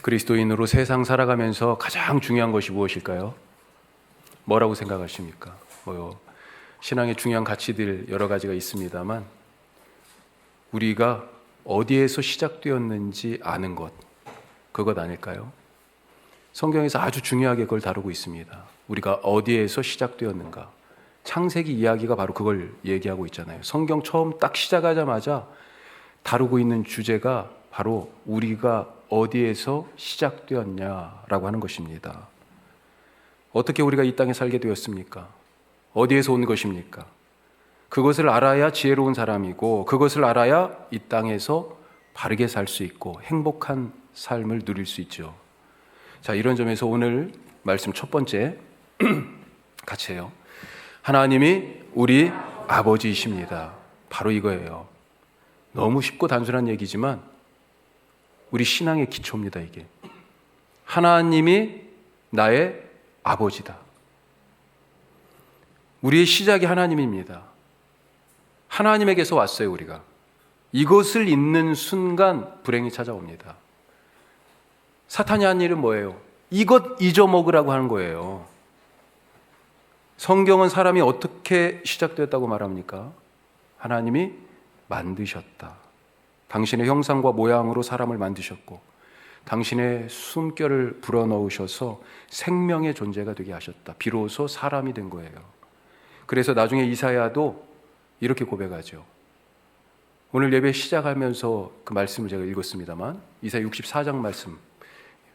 그리스도인으로 세상 살아가면서 가장 중요한 것이 무엇일까요? 뭐라고 생각하십니까? 신앙의 중요한 가치들 여러 가지가 있습니다만 우리가 어디에서 시작되었는지 아는 것, 그것 아닐까요? 성경에서 아주 중요하게 그걸 다루고 있습니다. 우리가 어디에서 시작되었는가. 창세기 이야기가 바로 그걸 얘기하고 있잖아요. 성경 처음 딱 시작하자마자 다루고 있는 주제가 바로 우리가 어디에서 시작되었냐라고 하는 것입니다. 어떻게 우리가 이 땅에 살게 되었습니까? 어디에서 온 것입니까? 그것을 알아야 지혜로운 사람이고 그것을 알아야 이 땅에서 바르게 살 수 있고 행복한 삶을 누릴 수 있죠. 자, 이런 점에서 오늘 말씀 첫 번째 같이 해요. 하나님이 우리 아버지이십니다. 바로 이거예요. 너무 쉽고 단순한 얘기지만 우리 신앙의 기초입니다. 이게 하나님이 나의 아버지다. 우리의 시작이 하나님입니다. 하나님에게서 왔어요. 우리가 이것을 잊는 순간 불행이 찾아옵니다. 사탄이 한 일은 뭐예요? 이것 잊어먹으라고 하는 거예요. 성경은 사람이 어떻게 시작되었다고 말합니까? 하나님이 만드셨다. 당신의 형상과 모양으로 사람을 만드셨고 당신의 숨결을 불어넣으셔서 생명의 존재가 되게 하셨다. 비로소 사람이 된 거예요. 그래서 나중에 이사야도 이렇게 고백하죠. 오늘 예배 시작하면서 그 말씀을 제가 읽었습니다만 이사야 64장 말씀.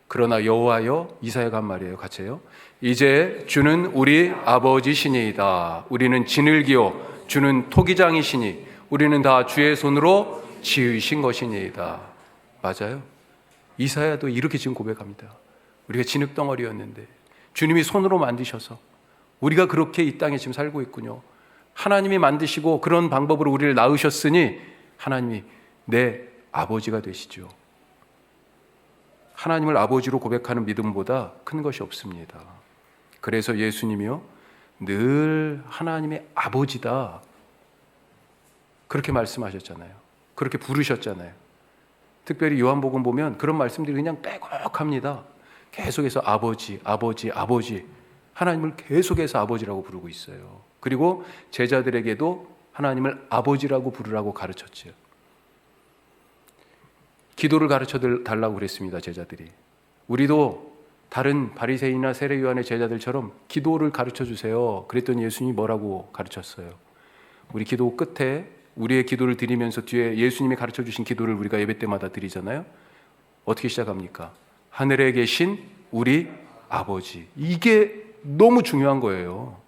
그러나 여호와여, 이사야가 한 말이에요. 같이 해요. 이제 주는 우리 아버지시니이다. 우리는 진흙이요 주는 토기장이시니 우리는 다 주의 손으로 지으신 것이니이다. 맞아요. 이사야도 이렇게 지금 고백합니다. 우리가 진흙덩어리였는데 주님이 손으로 만드셔서 우리가 그렇게 이 땅에 지금 살고 있군요. 하나님이 만드시고 그런 방법으로 우리를 낳으셨으니 하나님이 내 아버지가 되시죠. 하나님을 아버지로 고백하는 믿음보다 큰 것이 없습니다. 그래서 예수님이요 늘 하나님의 아버지다 그렇게 말씀하셨잖아요. 그렇게 부르셨잖아요. 특별히 요한복음 보면 그런 말씀들이 그냥 빼곡합니다. 계속해서 아버지, 아버지, 아버지. 하나님을 계속해서 아버지라고 부르고 있어요. 그리고 제자들에게도 하나님을 아버지라고 부르라고 가르쳤죠. 기도를 가르쳐 달라고 그랬습니다. 제자들이. 우리도 다른 바리새인이나 세례요한의 제자들처럼 기도를 가르쳐 주세요. 그랬더니 예수님이 뭐라고 가르쳤어요? 우리 기도 끝에 우리의 기도를 드리면서 뒤에 예수님이 가르쳐 주신 기도를 우리가 예배 때마다 드리잖아요. 어떻게 시작합니까? 하늘에 계신 우리 아버지. 이게 너무 중요한 거예요.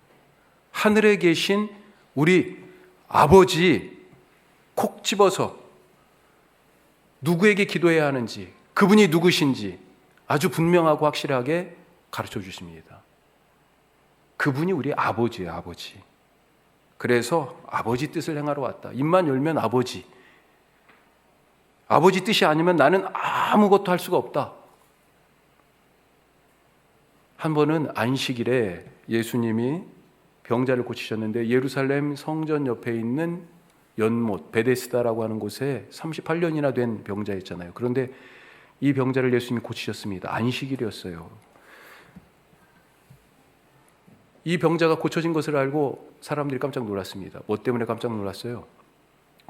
하늘에 계신 우리 아버지 콕 집어서 누구에게 기도해야 하는지 그분이 누구신지 아주 분명하고 확실하게 가르쳐 주십니다. 그분이 우리 아버지예요. 아버지. 그래서 아버지 뜻을 행하러 왔다. 입만 열면 아버지. 아버지 뜻이 아니면 나는 아무것도 할 수가 없다. 한 번은 안식일에 예수님이 병자를 고치셨는데 예루살렘 성전 옆에 있는 연못 베데스다라고 하는 곳에 38년이나 된 병자였잖아요. 그런데 이 병자를 예수님이 고치셨습니다. 안식일이었어요. 이 병자가 고쳐진 것을 알고 사람들이 깜짝 놀랐습니다. 뭐 때문에 깜짝 놀랐어요?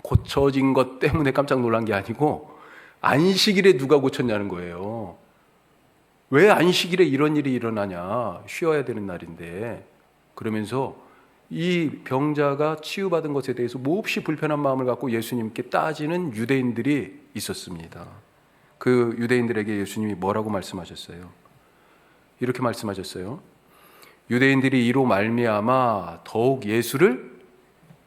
고쳐진 것 때문에 깜짝 놀란 게 아니고 안식일에 누가 고쳤냐는 거예요. 왜 안식일에 이런 일이 일어나냐? 쉬어야 되는 날인데. 그러면서 이 병자가 치유받은 것에 대해서 몹시 불편한 마음을 갖고 예수님께 따지는 유대인들이 있었습니다. 그 유대인들에게 예수님이 뭐라고 말씀하셨어요? 이렇게 말씀하셨어요. 유대인들이 이로 말미암아 더욱 예수를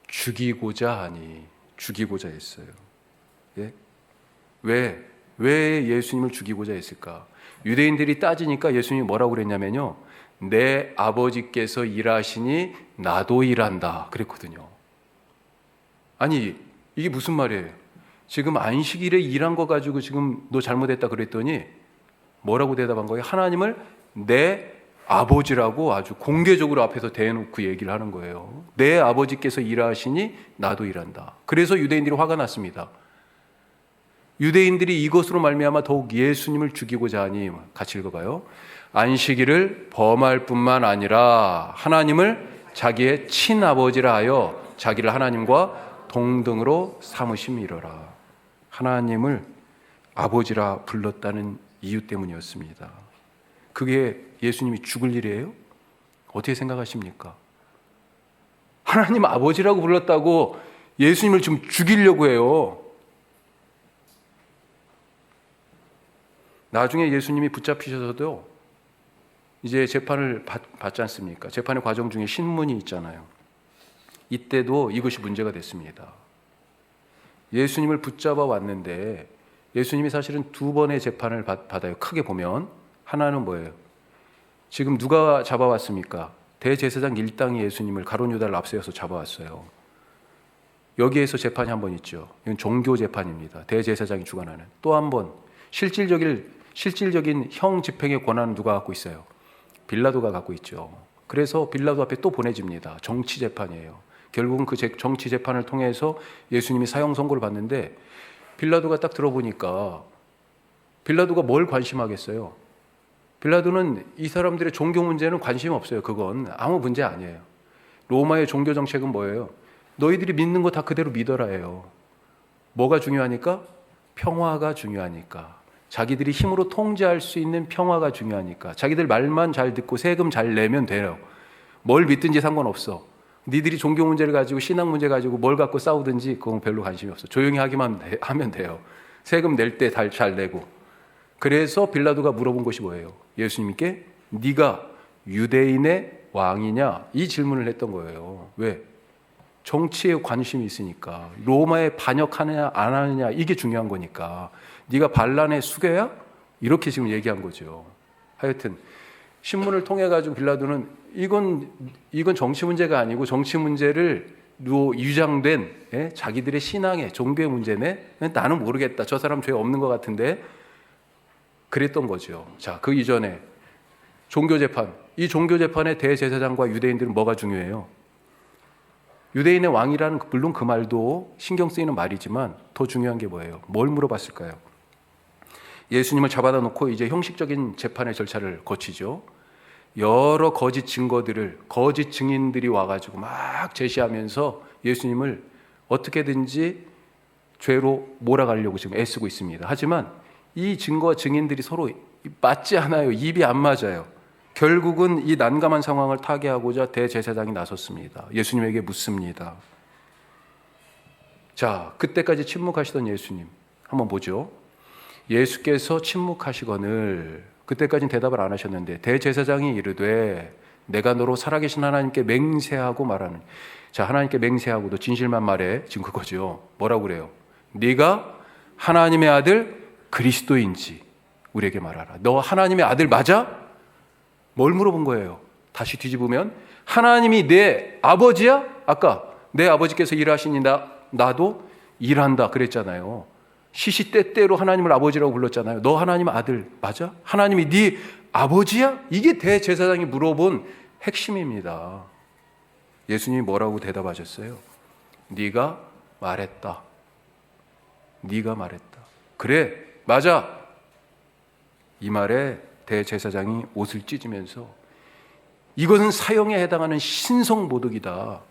죽이고자 하니. 죽이고자 했어요. 예? 왜 예수님을 죽이고자 했을까? 유대인들이 따지니까 예수님이 뭐라고 그랬냐면요. 내 아버지께서 일하시니 나도 일한다 그랬거든요. 아니 이게 무슨 말이에요? 지금 안식일에 일한 거 가지고 지금 너 잘못했다 그랬더니 뭐라고 대답한 거예요? 하나님을 내 아버지라고 아주 공개적으로 앞에서 대놓고 얘기를 하는 거예요. 내 아버지께서 일하시니 나도 일한다. 그래서 유대인들이 화가 났습니다. 유대인들이 이것으로 말미암아 더욱 예수님을 죽이고자 하니, 같이 읽어봐요. 안식일을 범할 뿐만 아니라 하나님을 자기의 친아버지라 하여 자기를 하나님과 동등으로 삼으심이로라. 하나님을 아버지라 불렀다는 이유 때문이었습니다. 그게 예수님이 죽을 일이에요? 어떻게 생각하십니까? 하나님 아버지라고 불렀다고 예수님을 좀 죽이려고 해요. 나중에 예수님이 붙잡히셔서도 이제 재판을 받지 않습니까? 재판의 과정 중에 신문이 있잖아요. 이때도 이것이 문제가 됐습니다. 예수님을 붙잡아 왔는데 예수님이 사실은 두 번의 재판을 받아요. 크게 보면 하나는 뭐예요? 지금 누가 잡아왔습니까? 대제사장 일당이 예수님을 가룟 유다를 앞세워서 잡아왔어요. 여기에서 재판이 한 번 있죠. 이건 종교 재판입니다. 대제사장이 주관하는. 또 한 번 실질적인 형 집행의 권한은 누가 갖고 있어요? 빌라도가 갖고 있죠. 그래서 빌라도 앞에 또 보내집니다. 정치 재판이에요. 결국은 그 정치 재판을 통해서 예수님이 사형 선고를 받는데 빌라도가 딱 들어보니까 빌라도가 뭘 관심하겠어요? 빌라도는 이 사람들의 종교 문제는 관심 없어요. 그건 아무 문제 아니에요. 로마의 종교 정책은 뭐예요? 너희들이 믿는 거 다 그대로 믿어라예요. 뭐가 중요하니까? 평화가 중요하니까. 자기들이 힘으로 통제할 수 있는 평화가 중요하니까. 자기들 말만 잘 듣고 세금 잘 내면 돼요. 뭘 믿든지 상관없어. 니들이 종교 문제를 가지고 신앙 문제 가지고 뭘 갖고 싸우든지 그건 별로 관심이 없어. 조용히 하면 돼요. 세금 낼 때 잘 내고. 그래서 빌라도가 물어본 것이 뭐예요? 예수님께 네가 유대인의 왕이냐? 이 질문을 했던 거예요. 왜? 정치에 관심이 있으니까. 로마에 반역하느냐 안 하느냐 이게 중요한 거니까. 네가 반란의 수괴야? 이렇게 지금 얘기한 거죠. 하여튼 신문을 통해 가지고 빌라도는 이건 정치 문제가 아니고 정치 문제를 유장된 자기들의 신앙의 종교의 문제네. 나는 모르겠다. 저 사람 죄 없는 것 같은데. 그랬던 거죠. 자, 그 이전에 종교재판. 이 종교재판의 대제사장과 유대인들은 뭐가 중요해요? 유대인의 왕이라는 물론 그 말도 신경 쓰이는 말이지만 더 중요한 게 뭐예요? 뭘 물어봤을까요? 예수님을 잡아다 놓고 이제 형식적인 재판의 절차를 거치죠. 여러 거짓 증거들을 거짓 증인들이 와가지고 막 제시하면서 예수님을 어떻게든지 죄로 몰아가려고 지금 애쓰고 있습니다. 하지만 이 증거와 증인들이 서로 맞지 않아요. 입이 안 맞아요. 결국은 이 난감한 상황을 타개하고자 대제사장이 나섰습니다. 예수님에게 묻습니다. 자, 그때까지 침묵하시던 예수님 한번 보죠. 예수께서 침묵하시거늘, 그때까지는 대답을 안 하셨는데 대제사장이 이르되 내가 너로 살아계신 하나님께 맹세하고 말하는. 자, 하나님께 맹세하고도 진실만 말해. 지금 그거죠. 뭐라고 그래요? 네가 하나님의 아들 그리스도인지 우리에게 말하라. 너 하나님의 아들 맞아? 뭘 물어본 거예요? 다시 뒤집으면 하나님이 내 아버지야? 아까 내 아버지께서 일하시니 나도 일한다 그랬잖아요. 시시때때로 하나님을 아버지라고 불렀잖아요. 너 하나님의 아들 맞아? 하나님이 네 아버지야? 이게 대제사장이 물어본 핵심입니다. 예수님이 뭐라고 대답하셨어요? 네가 말했다. 네가 말했다. 그래, 맞아. 이 말에 대제사장이 옷을 찢으면서 이것은 사형에 해당하는 신성모독이다.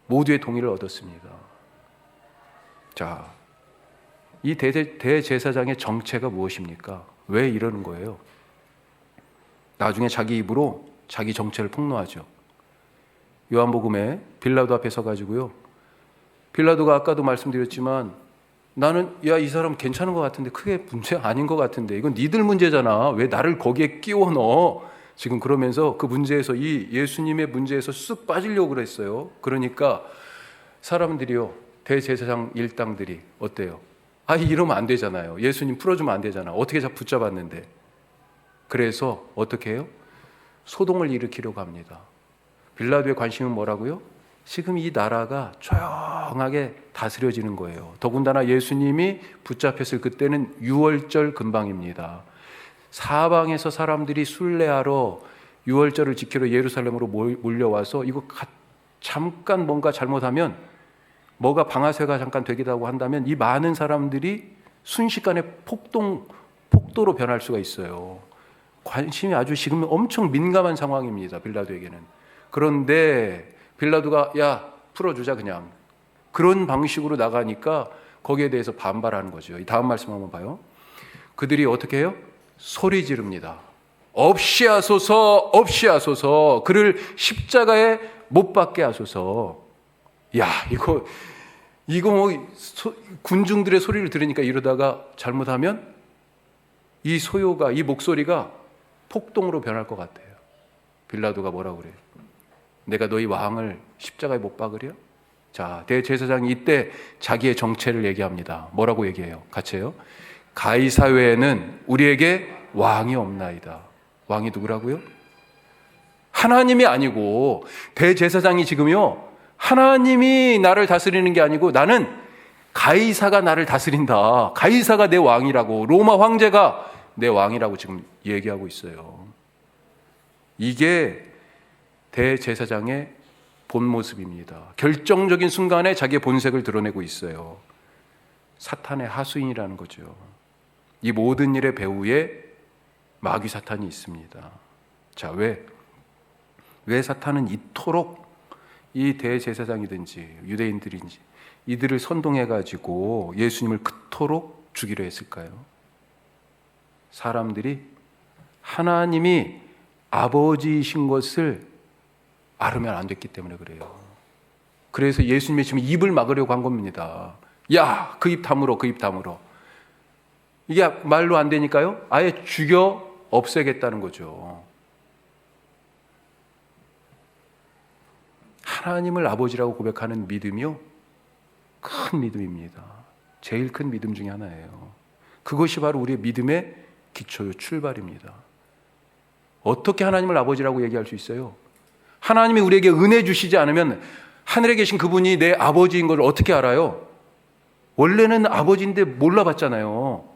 모두의 동의를 얻었습니다. 자, 이 대제사장의 정체가 무엇입니까? 왜 이러는 거예요? 나중에 자기 입으로 자기 정체를 폭로하죠. 요한복음에 빌라도 앞에 서가지고요. 빌라도가 아까도 말씀드렸지만 나는 이 사람 괜찮은 것 같은데 크게 문제 아닌 것 같은데 이건 니들 문제잖아. 왜 나를 거기에 끼워 넣어? 지금 그러면서 그 문제에서 이 예수님의 문제에서 쓱 빠지려고 그랬어요. 그러니까 사람들이요. 대제사장 일당들이 어때요? 이러면 안 되잖아요. 예수님 풀어주면 안 되잖아. 어떻게 붙잡았는데. 그래서 어떻게 해요? 소동을 일으키려고 합니다. 빌라도의 관심은 뭐라고요? 지금 이 나라가 조용하게 다스려지는 거예요. 더군다나 예수님이 붙잡혔을 그때는 유월절 근방입니다. 사방에서 사람들이 순례하러 유월절을 지키러 예루살렘으로 몰려와서 이거 잠깐 뭔가 잘못하면 뭐가 방아쇠가 잠깐 되기도 한다면 이 많은 사람들이 순식간에 폭도로 변할 수가 있어요. 관심이 아주 지금 엄청 민감한 상황입니다. 빌라도에게는. 그런데 빌라도가 야 풀어주자 그냥 그런 방식으로 나가니까 거기에 대해서 반발하는 거죠. 이 다음 말씀 한번 봐요. 그들이 어떻게 해요? 소리 지릅니다. 없이 하소서, 없이 하소서, 그를 십자가에 못 박게 하소서. 야, 이거 군중들의 소리를 들으니까 이러다가 잘못하면 이 소요가, 이 목소리가 폭동으로 변할 것 같아요. 빌라도가 뭐라고 그래요? 내가 너희 왕을 십자가에 못 박으려? 자, 대제사장이 이때 자기의 정체를 얘기합니다. 뭐라고 얘기해요? 같이 해요. 가이사 외에는 우리에게 왕이 없나이다. 왕이 누구라고요? 하나님이 아니고 대제사장이 지금요 하나님이 나를 다스리는 게 아니고 나는 가이사가 나를 다스린다. 가이사가 내 왕이라고, 로마 황제가 내 왕이라고 지금 얘기하고 있어요. 이게 대제사장의 본 모습입니다. 결정적인 순간에 자기의 본색을 드러내고 있어요. 사탄의 하수인이라는 거죠. 이 모든 일의 배후에 마귀 사탄이 있습니다. 자, 왜 사탄은 이토록 이 대제사장이든지 유대인들인지 이들을 선동해가지고 예수님을 그토록 죽이려 했을까요? 사람들이 하나님이 아버지이신 것을 알으면 안 됐기 때문에 그래요. 그래서 예수님이 지금 입을 막으려고 한 겁니다. 야, 그 입 다물어, 그 입 다물어. 이게 말로 안 되니까요, 아예 죽여 없애겠다는 거죠. 하나님을 아버지라고 고백하는 믿음이요, 큰 믿음입니다. 제일 큰 믿음 중에 하나예요. 그것이 바로 우리의 믿음의 기초요, 출발입니다. 어떻게 하나님을 아버지라고 얘기할 수 있어요? 하나님이 우리에게 은혜 주시지 않으면 하늘에 계신 그분이 내 아버지인 걸 어떻게 알아요? 원래는 아버지인데 몰라봤잖아요.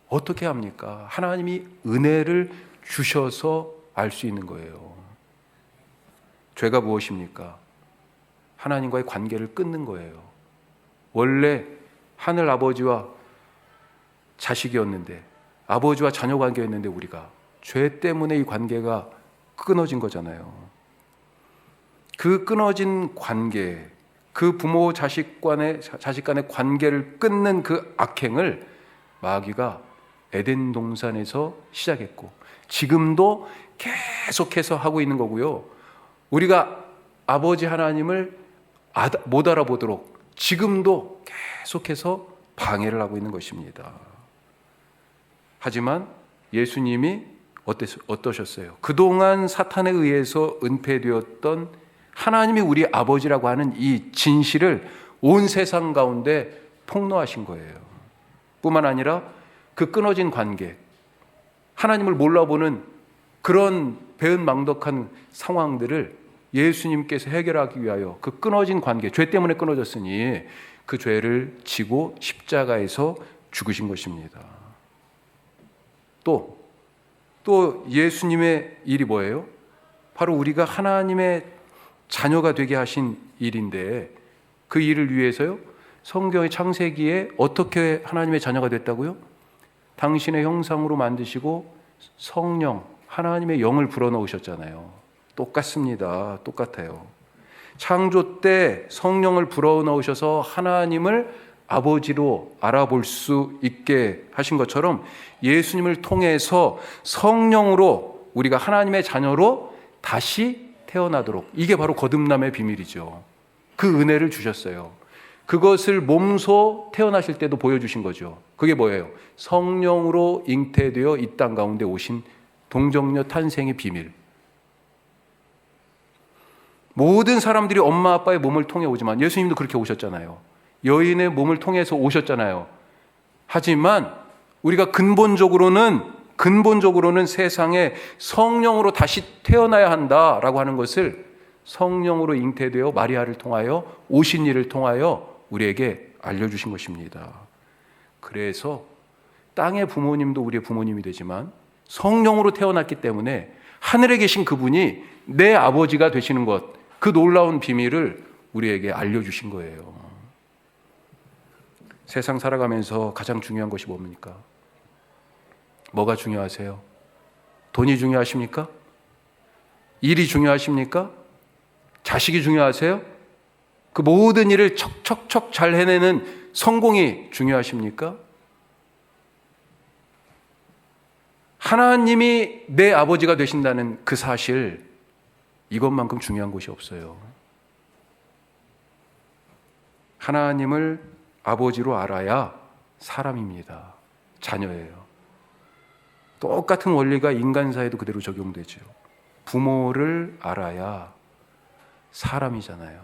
어떻게 합니까? 하나님이 은혜를 주셔서 알 수 있는 거예요. 죄가 무엇입니까? 하나님과의 관계를 끊는 거예요. 원래 하늘 아버지와 자식이었는데, 아버지와 자녀 관계였는데 우리가 죄 때문에 이 관계가 끊어진 거잖아요. 그 끊어진 관계, 그 부모 자식 간의 관계를 끊는 그 악행을 마귀가 에덴 동산에서 시작했고 지금도 계속해서 하고 있는 거고요. 우리가 아버지 하나님을 못 알아보도록 지금도 계속해서 방해를 하고 있는 것입니다. 하지만 예수님이 어떠셨어요? 그동안 사탄에 의해서 은폐되었던 하나님이 우리 아버지라고 하는 이 진실을 온 세상 가운데 폭로하신 거예요. 뿐만 아니라 그 끊어진 관계, 하나님을 몰라보는 그런 배은망덕한 상황들을 예수님께서 해결하기 위하여 그 끊어진 관계, 죄 때문에 끊어졌으니 그 죄를 지고 십자가에서 죽으신 것입니다. 또 예수님의 일이 뭐예요? 바로 우리가 하나님의 자녀가 되게 하신 일인데 그 일을 위해서요, 성경의 창세기에 어떻게 하나님의 자녀가 됐다고요? 당신의 형상으로 만드시고 성령, 하나님의 영을 불어넣으셨잖아요. 똑같습니다. 똑같아요. 창조 때 성령을 불어넣으셔서 하나님을 아버지로 알아볼 수 있게 하신 것처럼 예수님을 통해서 성령으로 우리가 하나님의 자녀로 다시 태어나도록, 이게 바로 거듭남의 비밀이죠. 그 은혜를 주셨어요. 그것을 몸소 태어나실 때도 보여주신 거죠. 그게 뭐예요? 성령으로 잉태되어 이 땅 가운데 오신 동정녀 탄생의 비밀. 모든 사람들이 엄마 아빠의 몸을 통해 오지만 예수님도 그렇게 오셨잖아요. 여인의 몸을 통해서 오셨잖아요. 하지만 우리가 근본적으로는 세상에 성령으로 다시 태어나야 한다라고 하는 것을 성령으로 잉태되어 마리아를 통하여 오신 이를 통하여 우리에게 알려주신 것입니다. 그래서 땅의 부모님도 우리의 부모님이 되지만 성령으로 태어났기 때문에 하늘에 계신 그분이 내 아버지가 되시는 것, 그 놀라운 비밀을 우리에게 알려주신 거예요. 세상 살아가면서 가장 중요한 것이 뭡니까? 뭐가 중요하세요? 돈이 중요하십니까? 일이 중요하십니까? 자식이 중요하세요? 그 모든 일을 척척척 잘 해내는 성공이 중요하십니까? 하나님이 내 아버지가 되신다는 그 사실, 이것만큼 중요한 것이 없어요. 하나님을 아버지로 알아야 사람입니다. 자녀예요. 똑같은 원리가 인간사에도 그대로 적용되죠. 부모를 알아야 사람이잖아요.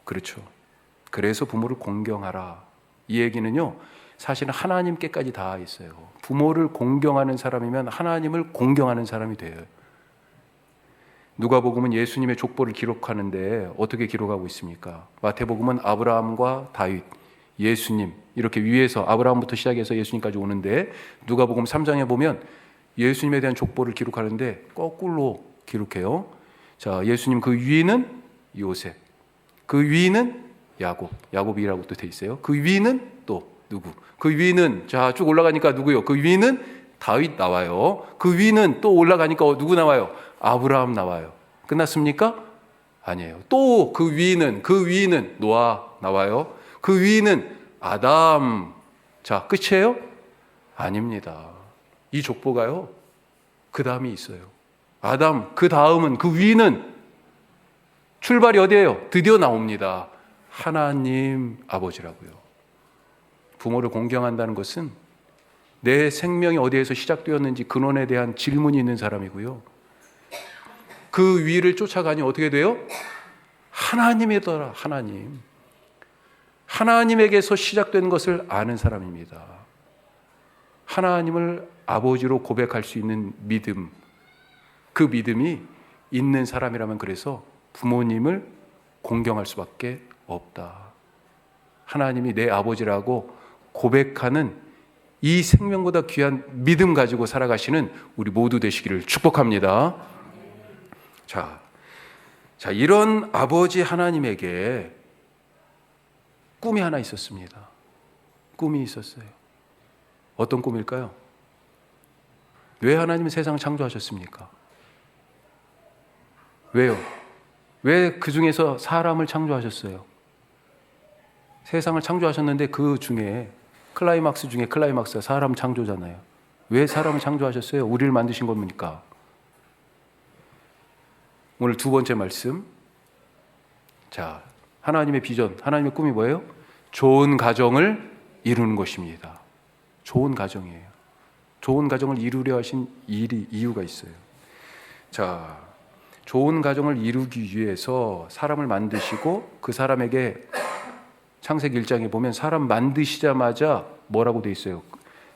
그렇죠. 그래서 부모를 공경하라. 이 얘기는요, 사실은 하나님께까지 다 있어요. 부모를 공경하는 사람이면 하나님을 공경하는 사람이 돼요. 누가복음은 예수님의 족보를 기록하는데 어떻게 기록하고 있습니까? 마태복음은 아브라함과 다윗, 예수님 이렇게 위에서 아브라함부터 시작해서 예수님까지 오는데, 누가복음 3장에 보면 예수님에 대한 족보를 기록하는데 거꾸로 기록해요. 자, 예수님 그 위는 요셉, 그 위는 야곱이라고 또 돼 있어요. 그 위는 또 누구? 그 위는, 자, 쭉 올라가니까 누구요? 그 위는 다윗 나와요. 그 위는 또 올라가니까 누구 나와요? 아브라함 나와요. 끝났습니까? 아니에요. 또 그 위는 노아 나와요. 그 위는 아담. 자, 끝이에요? 아닙니다. 이 족보가요, 그 다음이 있어요. 아담, 그 다음은, 그 위는 출발이 어디예요? 드디어 나옵니다. 하나님 아버지라고요. 부모를 공경한다는 것은 내 생명이 어디에서 시작되었는지 근원에 대한 질문이 있는 사람이고요. 그 위를 쫓아가니 어떻게 돼요? 하나님이더라. 하나님에게서 시작된 것을 아는 사람입니다. 하나님을 아버지로 고백할 수 있는 믿음, 그 믿음이 있는 사람이라면 그래서 부모님을 공경할 수밖에 없다. 하나님이 내 아버지라고 고백하는 이 생명보다 귀한 믿음 가지고 살아가시는 우리 모두 되시기를 축복합니다. 자, 이런 아버지 하나님에게 꿈이 하나 있었습니다. 꿈이 있었어요. 어떤 꿈일까요? 왜 하나님은 세상을 창조하셨습니까? 왜요? 왜 그 중에서 사람을 창조하셨어요? 세상을 창조하셨는데 그 중에 클라이막스 중에 클라이막스가 사람 창조잖아요. 왜 사람을 창조하셨어요? 우리를 만드신 겁니까? 오늘 두 번째 말씀. 자, 하나님의 비전, 하나님의 꿈이 뭐예요? 좋은 가정을 이루는 것입니다. 좋은 가정이에요. 좋은 가정을 이루려 하신 이유가 있어요. 자, 좋은 가정을 이루기 위해서 사람을 만드시고 그 사람에게 창세기 1장에 보면 사람 만드시자마자 뭐라고 돼 있어요?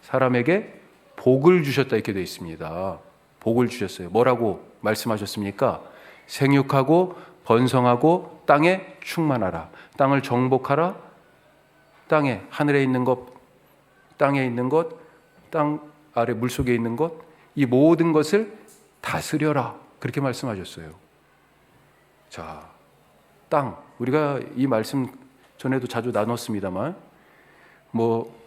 사람에게 복을 주셨다 이렇게 돼 있습니다. 복을 주셨어요. 뭐라고 말씀하셨습니까? 생육하고 번성하고 땅에 충만하라. 땅을 정복하라. 땅에 하늘에 있는 것, 땅에 있는 것, 땅 아래 물속에 있는 것, 이 모든 것을 다스려라. 그렇게 말씀하셨어요. 자, 땅. 우리가 이 말씀 전에도 자주 나눴습니다만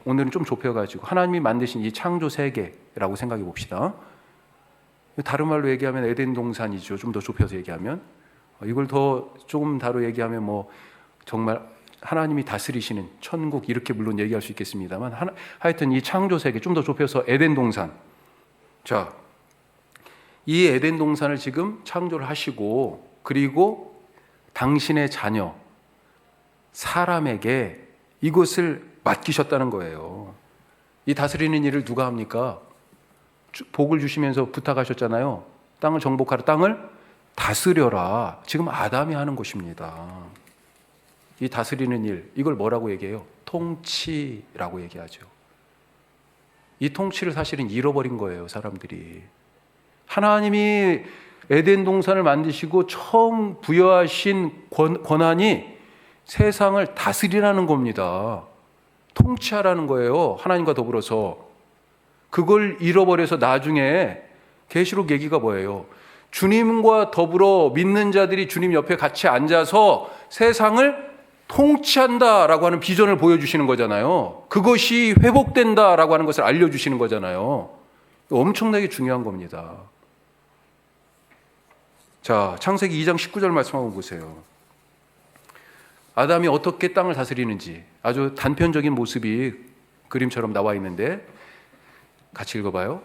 오늘은 좀 좁혀가지고 하나님이 만드신 이 창조 세계라고 생각해 봅시다. 다른 말로 얘기하면 에덴 동산이죠. 좀 더 좁혀서 얘기하면 이걸 더 조금 다로 얘기하면 정말 하나님이 다스리시는 천국 이렇게 물론 얘기할 수 있겠습니다만 하여튼 이 창조 세계 좀 더 좁혀서 에덴 동산. 자, 이 에덴 동산을 지금 창조를 하시고 그리고 당신의 자녀 사람에게 이것을 맡기셨다는 거예요. 이 다스리는 일을 누가 합니까? 복을 주시면서 부탁하셨잖아요. 땅을 정복하라. 땅을 다스려라. 지금 아담이 하는 것입니다. 이 다스리는 일, 이걸 뭐라고 얘기해요? 통치라고 얘기하죠. 이 통치를 사실은 잃어버린 거예요, 사람들이. 하나님이 에덴 동산을 만드시고 처음 부여하신 권한이 세상을 다스리라는 겁니다. 통치하라는 거예요. 하나님과 더불어서. 그걸 잃어버려서 나중에 계시록 얘기가 뭐예요? 주님과 더불어 믿는 자들이 주님 옆에 같이 앉아서 세상을 통치한다라고 하는 비전을 보여주시는 거잖아요. 그것이 회복된다라고 하는 것을 알려주시는 거잖아요. 엄청나게 중요한 겁니다. 자, 창세기 2장 19절 말씀 한번 보세요. 아담이 어떻게 땅을 다스리는지 아주 단편적인 모습이 그림처럼 나와 있는데 같이 읽어봐요.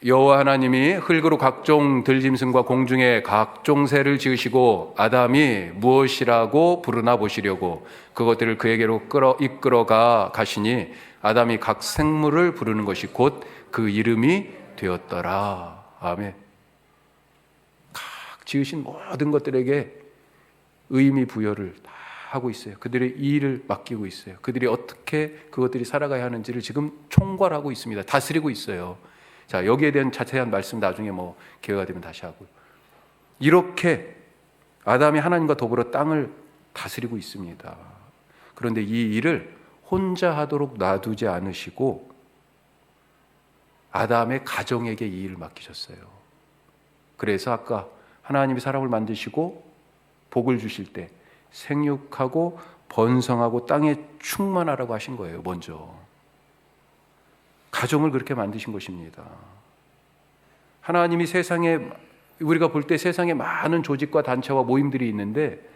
여호와 하나님이 흙으로 각종 들짐승과 공중의 각종 새를 지으시고 아담이 무엇이라고 부르나 보시려고 그것들을 그에게로 이끌어가 가시니 아담이 각 생물을 부르는 것이 곧 그 이름이 되었더라. 아멘. 각 지으신 모든 것들에게 의미 부여를 다 하고 있어요. 그들의 일을 맡기고 있어요. 그들이 어떻게 그것들이 살아가야 하는지를 지금 총괄하고 있습니다. 다스리고 있어요. 자, 여기에 대한 자세한 말씀 나중에 기회가 되면 다시 하고요. 이렇게 아담이 하나님과 더불어 땅을 다스리고 있습니다. 그런데 이 일을 혼자 하도록 놔두지 않으시고 아담의 가정에게 이 일을 맡기셨어요. 그래서 아까 하나님이 사람을 만드시고 복을 주실 때 생육하고 번성하고 땅에 충만하라고 하신 거예요. 먼저 가정을 그렇게 만드신 것입니다. 하나님이 세상에 우리가 볼 때 세상에 많은 조직과 단체와 모임들이 있는데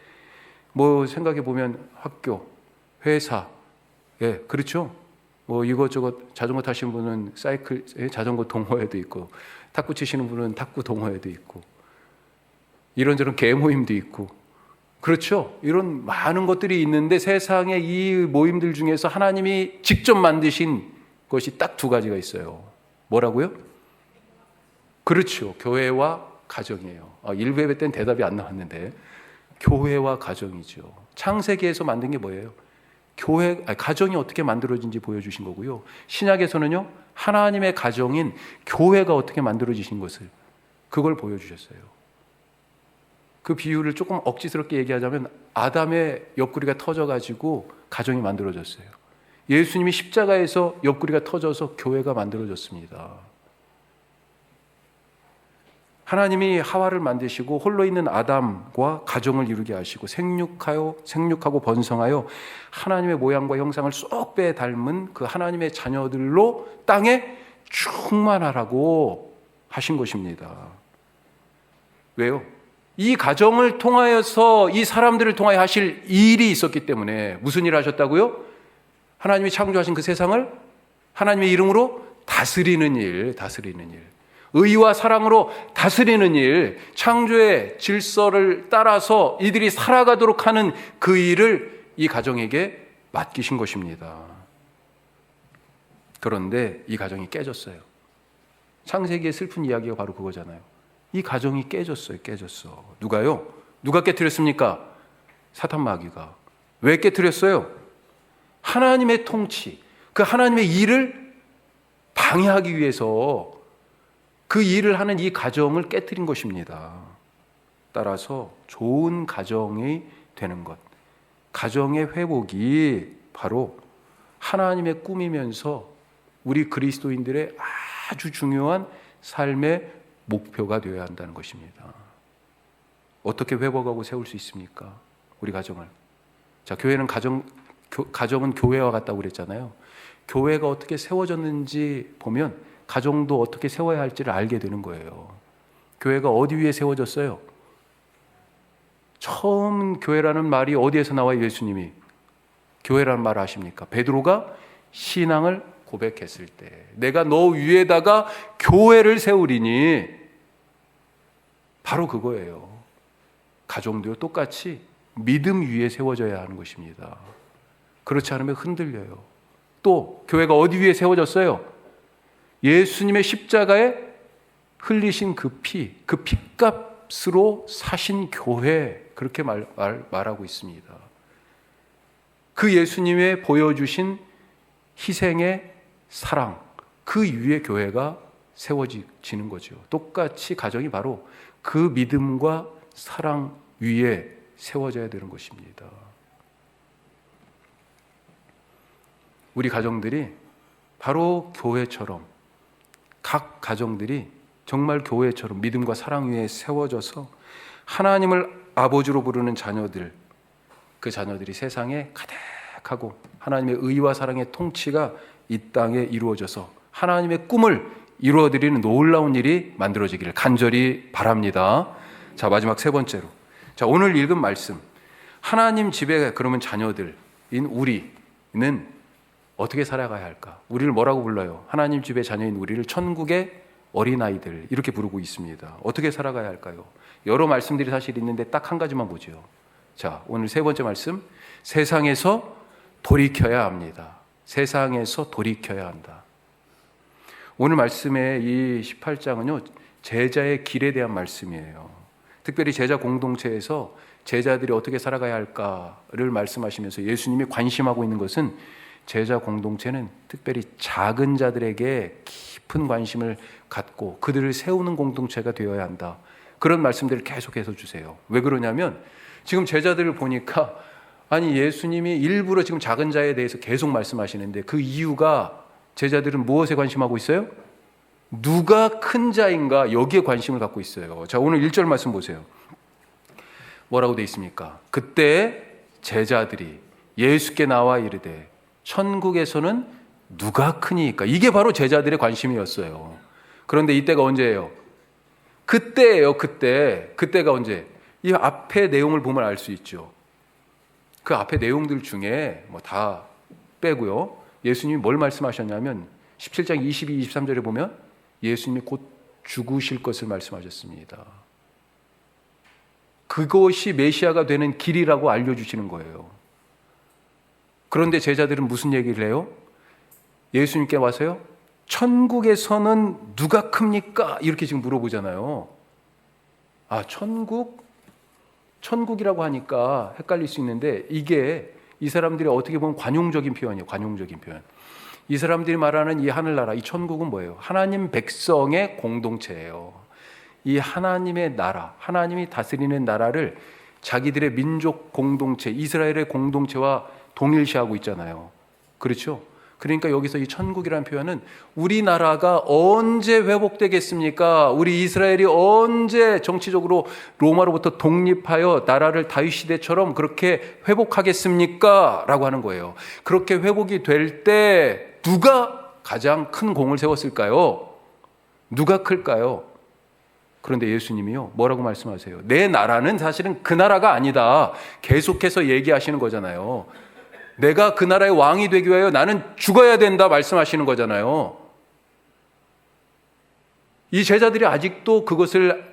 생각해 보면 학교, 회사, 그렇죠? 이것저것 자전거 타시는 분은 자전거 동호회도 있고 탁구 치시는 분은 탁구 동호회도 있고 이런저런 개 모임도 있고 그렇죠? 이런 많은 것들이 있는데 세상에 이 모임들 중에서 하나님이 직접 만드신 것이 딱 두 가지가 있어요. 뭐라고요? 그렇죠. 교회와 가정이에요. 1예배 때는 대답이 안 나왔는데 교회와 가정이죠. 창세기에서 만든 게 뭐예요? 가정이 어떻게 만들어진지 보여주신 거고요. 신약에서는요, 하나님의 가정인 교회가 어떻게 만들어지신 것을 그걸 보여주셨어요. 그 비유를 조금 억지스럽게 얘기하자면 아담의 옆구리가 터져가지고 가정이 만들어졌어요. 예수님이 십자가에서 옆구리가 터져서 교회가 만들어졌습니다. 하나님이 하와를 만드시고 홀로 있는 아담과 가정을 이루게 하시고 생육하고 번성하여 하나님의 모양과 형상을 쏙 빼 닮은 그 하나님의 자녀들로 땅에 충만하라고 하신 것입니다. 왜요? 이 가정을 통하여서 이 사람들을 통하여 하실 일이 있었기 때문에. 무슨 일을 하셨다고요? 하나님이 창조하신 그 세상을 하나님의 이름으로 다스리는 일. 의와 사랑으로 다스리는 일, 창조의 질서를 따라서 이들이 살아가도록 하는 그 일을 이 가정에게 맡기신 것입니다. 그런데 이 가정이 깨졌어요. 창세기의 슬픈 이야기가 바로 그거잖아요. 이 가정이 깨졌어요. 누가요? 누가 깨트렸습니까? 사탄 마귀가. 왜 깨트렸어요? 하나님의 통치, 그 하나님의 일을 방해하기 위해서 그 일을 하는 이 가정을 깨트린 것입니다. 따라서 좋은 가정이 되는 것, 가정의 회복이 바로 하나님의 꿈이면서 우리 그리스도인들의 아주 중요한 삶의 목표가 되어야 한다는 것입니다. 어떻게 회복하고 세울 수 있습니까? 우리 가정을. 자, 교회는 가정은 교회와 같다고 그랬잖아요. 교회가 어떻게 세워졌는지 보면 가정도 어떻게 세워야 할지를 알게 되는 거예요. 교회가 어디 위에 세워졌어요? 처음 교회라는 말이 어디에서 나와요? 예수님이 교회라는 말을 아십니까? 베드로가 신앙을 고백했을 때 내가 너 위에다가 교회를 세우리니, 바로 그거예요. 가정도요 똑같이 믿음 위에 세워져야 하는 것입니다. 그렇지 않으면 흔들려요. 또 교회가 어디 위에 세워졌어요? 예수님의 십자가에 흘리신 그 피값으로 사신 교회, 그렇게 말하고 있습니다. 그 예수님의 보여주신 희생의 사랑, 그 위에 교회가 세워지는 거죠. 똑같이 가정이 바로 그 믿음과 사랑 위에 세워져야 되는 것입니다. 우리 가정들이 바로 교회처럼, 각 가정들이 정말 교회처럼 믿음과 사랑 위에 세워져서 하나님을 아버지로 부르는 자녀들, 그 자녀들이 세상에 가득하고 하나님의 의와 사랑의 통치가 이 땅에 이루어져서 하나님의 꿈을 이루어드리는 놀라운 일이 만들어지기를 간절히 바랍니다. 자, 마지막 세 번째로, 자, 오늘 읽은 말씀, 하나님 집에 그러면 자녀들인 우리는 어떻게 살아가야 할까? 우리를 뭐라고 불러요? 하나님 집의 자녀인 우리를 천국의 어린아이들 이렇게 부르고 있습니다. 어떻게 살아가야 할까요? 여러 말씀들이 사실 있는데 딱 한 가지만 보죠. 자, 오늘 세 번째 말씀, 세상에서 돌이켜야 합니다. 세상에서 돌이켜야 한다. 오늘 말씀의 이 18장은요, 제자의 길에 대한 말씀이에요. 특별히 제자 공동체에서 제자들이 어떻게 살아가야 할까를 말씀하시면서 예수님이 관심하고 있는 것은 제자 공동체는 특별히 작은 자들에게 깊은 관심을 갖고 그들을 세우는 공동체가 되어야 한다. 그런 말씀들을 계속해서 주세요. 왜 그러냐면 지금 제자들을 보니까 아니 예수님이 일부러 지금 작은 자에 대해서 계속 말씀하시는데 그 이유가 제자들은 무엇에 관심하고 있어요? 누가 큰 자인가 여기에 관심을 갖고 있어요. 자, 오늘 1절 말씀 보세요. 뭐라고 되어 있습니까? 그때 제자들이 예수께 나와 이르되 천국에서는 누가 크니까. 이게 바로 제자들의 관심이었어요. 그런데 이때가 언제예요? 그때예요. 그때가 언제? 이 앞에 내용을 보면 알 수 있죠. 그 앞에 내용들 중에 뭐 다 빼고요. 예수님이 뭘 말씀하셨냐면 17장 22, 23절에 보면 예수님이 곧 죽으실 것을 말씀하셨습니다. 그것이 메시아가 되는 길이라고 알려주시는 거예요. 그런데 제자들은 무슨 얘기를 해요? 예수님께 와서요, 천국에서는 누가 큽니까? 이렇게 지금 물어보잖아요. 아, 천국이라고 하니까 헷갈릴 수 있는데 이게 이 사람들이 어떻게 보면 관용적인 표현이에요. 관용적인 표현. 이 사람들이 말하는 이 하늘나라, 이 천국은 뭐예요? 하나님 백성의 공동체예요. 이 하나님의 나라, 하나님이 다스리는 나라를 자기들의 민족 공동체, 이스라엘의 공동체와 동일시하고 있잖아요. 그렇죠? 그러니까 여기서 이 천국이라는 표현은 우리나라가 언제 회복되겠습니까? 우리 이스라엘이 언제 정치적으로 로마로부터 독립하여 나라를 다윗 시대처럼 그렇게 회복하겠습니까? 라고 하는 거예요. 그렇게 회복이 될 때 누가 가장 큰 공을 세웠을까요? 누가 클까요? 그런데 예수님이요, 뭐라고 말씀하세요? 내 나라는 사실은 그 나라가 아니다. 계속해서 얘기하시는 거잖아요. 내가 그 나라의 왕이 되기 위하여 나는 죽어야 된다 말씀하시는 거잖아요. 이 제자들이 아직도 그것을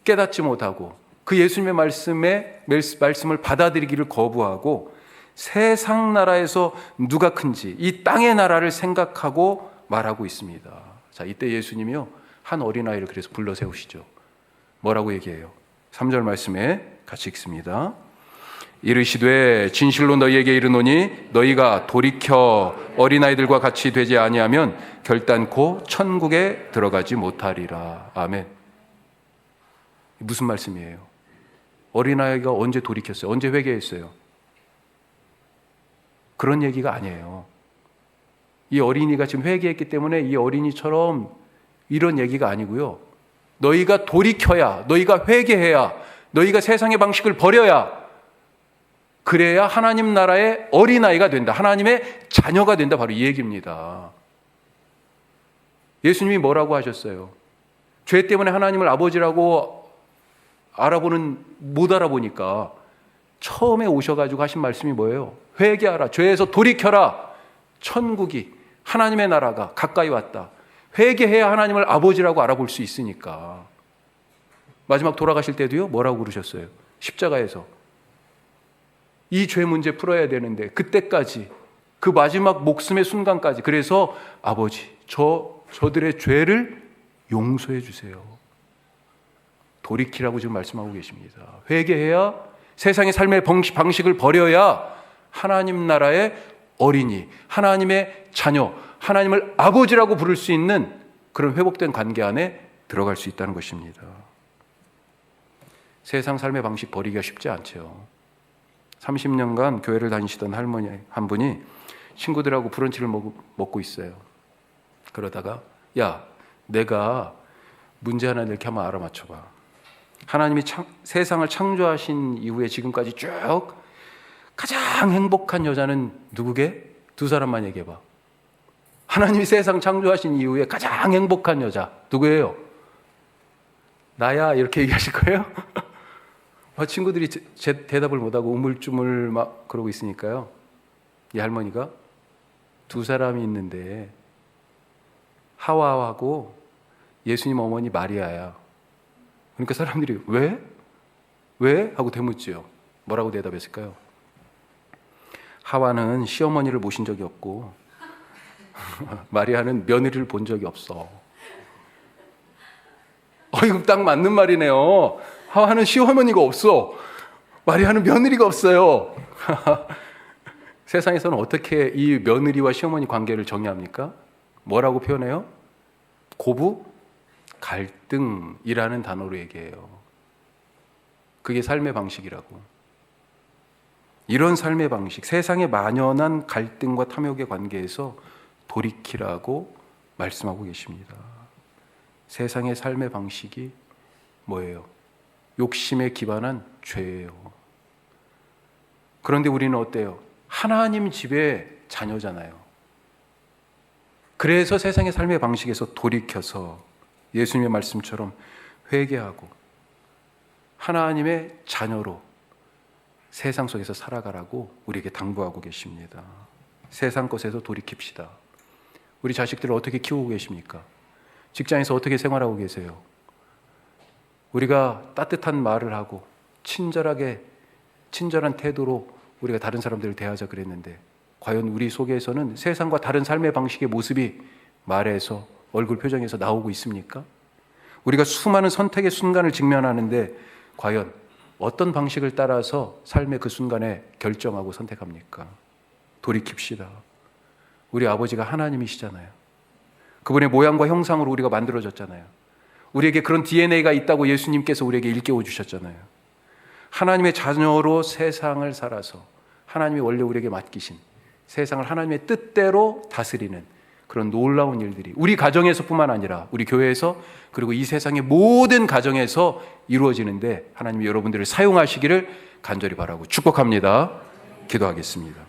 깨닫지 못하고 그 예수님의 말씀을 받아들이기를 거부하고 세상 나라에서 누가 큰지 이 땅의 나라를 생각하고 말하고 있습니다. 자, 이때 예수님이요, 한 어린아이를 그래서 불러 세우시죠. 뭐라고 얘기해요? 3절 말씀에 같이 읽습니다. 이르시되 진실로 너희에게 이르노니 너희가 돌이켜 어린아이들과 같이 되지 아니하면 결단코 천국에 들어가지 못하리라. 아멘. 무슨 말씀이에요? 어린아이가 언제 돌이켰어요? 언제 회개했어요? 그런 얘기가 아니에요. 이 어린이가 지금 회개했기 때문에 이 어린이처럼 이런 얘기가 아니고요. 너희가 돌이켜야, 너희가 회개해야, 너희가 세상의 방식을 버려야, 그래야 하나님 나라의 어린아이가 된다. 하나님의 자녀가 된다. 바로 이 얘기입니다. 예수님이 뭐라고 하셨어요? 죄 때문에 하나님을 아버지라고 못 알아보니까 처음에 오셔가지고 하신 말씀이 뭐예요? 회개하라. 죄에서 돌이켜라. 천국이, 하나님의 나라가 가까이 왔다. 회개해야 하나님을 아버지라고 알아볼 수 있으니까. 마지막 돌아가실 때도요, 뭐라고 그러셨어요? 십자가에서. 이 죄 문제 풀어야 되는데 그때까지, 그 마지막 목숨의 순간까지, 그래서 아버지, 저들의 죄를 용서해 주세요. 돌이키라고 지금 말씀하고 계십니다. 회개해야, 세상의 삶의 방식을 버려야 하나님 나라의 어린이, 하나님의 자녀, 하나님을 아버지라고 부를 수 있는 그런 회복된 관계 안에 들어갈 수 있다는 것입니다. 세상 삶의 방식 버리기가 쉽지 않죠. 30년간 교회를 다니시던 할머니 한 분이 친구들하고 브런치를 먹고 있어요. 그러다가, 야, 내가 문제 하나 이렇게 한번 알아맞혀봐. 하나님이 세상을 창조하신 이후에 지금까지 쭉 가장 행복한 여자는 누구게? 두 사람만 얘기해봐. 하나님이 세상 창조하신 이후에 가장 행복한 여자 누구예요? 나야. 이렇게 얘기하실 거예요? 친구들이 제 대답을 못하고 우물쭈물 막 그러고 있으니까요, 이 할머니가 두 사람이 있는데 하와하고 예수님 어머니 마리아야. 그러니까 사람들이 왜? 왜? 하고 되묻지요. 뭐라고 대답했을까요? 하와는 시어머니를 모신 적이 없고 마리아는 며느리를 본 적이 없어. 이거 딱 맞는 말이네요. 하와는 시어머니가 없어. 마리아는 며느리가 없어요. 세상에서는 어떻게 이 며느리와 시어머니 관계를 정의합니까? 뭐라고 표현해요? 고부? 갈등이라는 단어로 얘기해요. 그게 삶의 방식이라고. 이런 삶의 방식, 세상의 만연한 갈등과 탐욕의 관계에서 돌이키라고 말씀하고 계십니다. 세상의 삶의 방식이 뭐예요? 욕심에 기반한 죄예요. 그런데 우리는 어때요? 하나님 집의 자녀잖아요. 그래서 세상의 삶의 방식에서 돌이켜서 예수님의 말씀처럼 회개하고 하나님의 자녀로 세상 속에서 살아가라고 우리에게 당부하고 계십니다. 세상 것에서 돌이킵시다. 우리 자식들을 어떻게 키우고 계십니까? 직장에서 어떻게 생활하고 계세요? 우리가 따뜻한 말을 하고 친절한 태도로 우리가 다른 사람들을 대하자 그랬는데 과연 우리 속에서는 세상과 다른 삶의 방식의 모습이 말에서, 얼굴 표정에서 나오고 있습니까? 우리가 수많은 선택의 순간을 직면하는데 과연 어떤 방식을 따라서 삶의 그 순간에 결정하고 선택합니까? 돌이킵시다. 우리 아버지가 하나님이시잖아요. 그분의 모양과 형상으로 우리가 만들어졌잖아요. 우리에게 그런 DNA가 있다고 예수님께서 우리에게 일깨워 주셨잖아요. 하나님의 자녀로 세상을 살아서 하나님이 원래 우리에게 맡기신 세상을 하나님의 뜻대로 다스리는 그런 놀라운 일들이 우리 가정에서뿐만 아니라 우리 교회에서 그리고 이 세상의 모든 가정에서 이루어지는데 하나님이 여러분들을 사용하시기를 간절히 바라고 축복합니다. 기도하겠습니다.